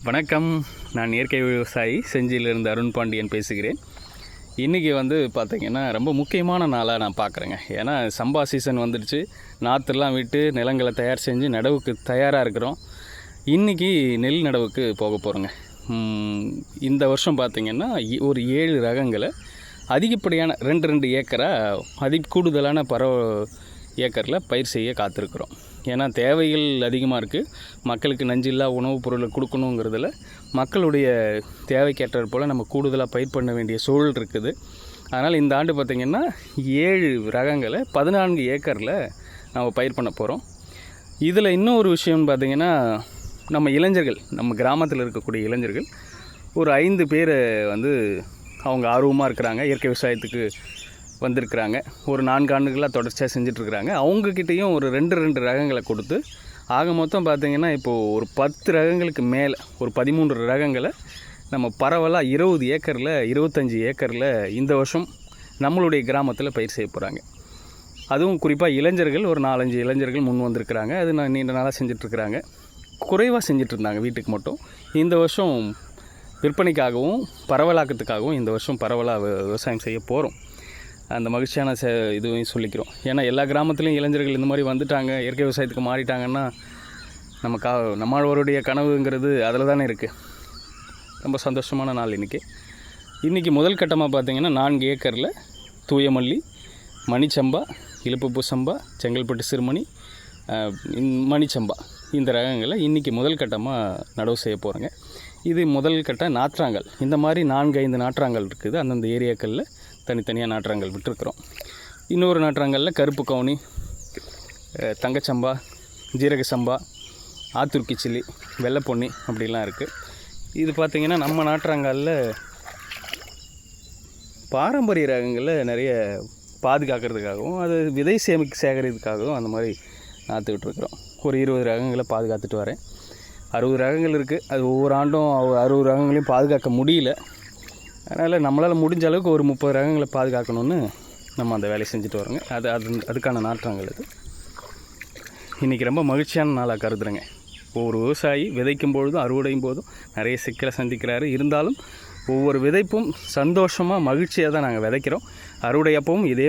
வணக்கம். நான் இயற்கை விவசாயி செஞ்சியிலிருந்து அருண் பாண்டியன் பேசுகிறேன். இன்றைக்கி பார்த்திங்கன்னா ரொம்ப முக்கியமான நாளாக நான் பார்க்குறேங்க. ஏன்னா சம்பா சீசன் வந்துடுச்சு. நாற்றுலாம் விட்டு நிலங்களை தயார் செஞ்சு நடவுக்கு தயாராக இருக்கிறோம். இன்றைக்கி நெல் நடவுக்கு போக போகிறோங்க. இந்த வருஷம் பார்த்திங்கன்னா ஒரு 7 ரகங்களை அதிகப்படியான 2 ஏக்கராக கூடுதலான ஏக்கரில் பயிர் செய்ய காத்திருக்கிறோம். ஏன்னா தேவைகள் அதிகமாக இருக்குது. மக்களுக்கு நஞ்சில்லா உணவுப் பொருளை கொடுக்கணுங்கிறதுல மக்களுடைய தேவைக்கேற்றது போல் நம்ம கூடுதலாக பயிர் பண்ண வேண்டிய சூழல் இருக்குது. அதனால் இந்த ஆண்டு பார்த்திங்கன்னா 7 ரகங்களை 14 ஏக்கரில் நம்ம பயிர் பண்ண போகிறோம். இதில் இன்னொரு விஷயம் பார்த்திங்கன்னா, நம்ம இளைஞர்கள், நம்ம கிராமத்தில் இருக்கக்கூடிய இளைஞர்கள் ஒரு 5 பேர் அவங்க ஆர்வமாக இருக்கிறாங்க, இயற்கை விவசாயத்துக்கு வந்திருக்கிறாங்க. ஒரு 4 ஆண்டுகளாக தொடர்ச்சியாக செஞ்சிட்ருக்குறாங்க. அவங்கக்கிட்டேயும் ஒரு 2 ரகங்களை கொடுத்து ஆக மொத்தம் பார்த்திங்கன்னா இப்போது ஒரு 10 ரகங்களுக்கு மேலே ஒரு 13 ரகங்களை நம்ம பரவலாக 20 ஏக்கரில் 25 ஏக்கரில் இந்த வருஷம் நம்மளுடைய கிராமத்தில் பயிர் செய்ய போகிறாங்க. அதுவும் குறிப்பாக இளைஞர்கள் ஒரு 4-5 இளைஞர்கள் முன் வந்திருக்கிறாங்க. அது நான் நீண்ட நாளாக செஞ்சிட்ருக்குறாங்க. குறைவாக செஞ்சிட்ருந்தாங்க வீட்டுக்கு மட்டும். இந்த வருஷம் விற்பனைக்காகவும் பரவலாக்கத்துக்காகவும் இந்த வருஷம் பரவலாக விவசாயம் செய்ய போகிறோம். அந்த மகிழ்ச்சியான இதுவும் சொல்லிக்கிறோம். ஏன்னா எல்லா கிராமத்துலேயும் இளைஞர்கள் இந்த மாதிரி வந்துட்டாங்க, இயற்கை விவசாயத்துக்கு மாறிட்டாங்கன்னா நம்மளுடைய கனவுங்கிறது அதில் தானே இருக்குது. ரொம்ப சந்தோஷமான நாள் இன்றைக்கி முதல் கட்டமாக பார்த்திங்கன்னா 4 ஏக்கரில் தூயமல்லி, மணிச்சம்பா, இலுப்புப்பூ சம்பா, செங்கல்பட்டு சிறுமணி, மணிச்சம்பா இந்த ரகங்களை இன்றைக்கி முதல் கட்டமாக நடவு செய்ய போகிறேங்க. இது முதல் கட்ட நாற்றாங்கல். இந்த மாதிரி 4-5 நாற்றாங்கல் இருக்குது. அந்தந்த ஏரியாக்களில் தனித்தனியாக நாற்றாங்கல் விட்டுருக்குறோம். இன்னொரு நாற்றாங்கல்ல கருப்பு கவுனி, தங்கச்சம்பா, ஜீரக சம்பா, ஆத்துருக்கி சில்லி, வெள்ளைப்பொன்னி அப்படிலாம் இருக்குது. இது பார்த்திங்கன்னா நம்ம நாற்றாங்கல்ல பாரம்பரிய ரகங்களில் நிறைய பாதுகாக்கிறதுக்காகவும் அது விதை சேகரிக்கிறதுக்காகவும் அந்த மாதிரி நாற்று விட்டுருக்குறோம். ஒரு 20 ரகங்களை பாதுகாத்துட்டு வரேன். 60 ரகங்கள் இருக்குது. அது ஒவ்வொரு ஆண்டும் 60 ரகங்களையும் பாதுகாக்க முடியல. அதனால் நம்மளால் முடிஞ்ச அளவுக்கு ஒரு 30 ரகங்களை பாதுகாக்கணும்னு நம்ம அந்த வேலையை செஞ்சுட்டு வரோங்க. அதுக்கான நாற்றங்கள் இது. இன்றைக்கி ரொம்ப மகிழ்ச்சியான நாளாக கருதுறேங்க. ஒவ்வொரு விவசாயி விதைக்கும் பொழுதும் அறுவடையும் போதும் நிறைய சிக்கலை சந்திக்கிறாரு. இருந்தாலும் ஒவ்வொரு விதைப்பும் சந்தோஷமாக மகிழ்ச்சியாக தான் நாங்கள் விதைக்கிறோம். அறுவடை அப்பவும் இதே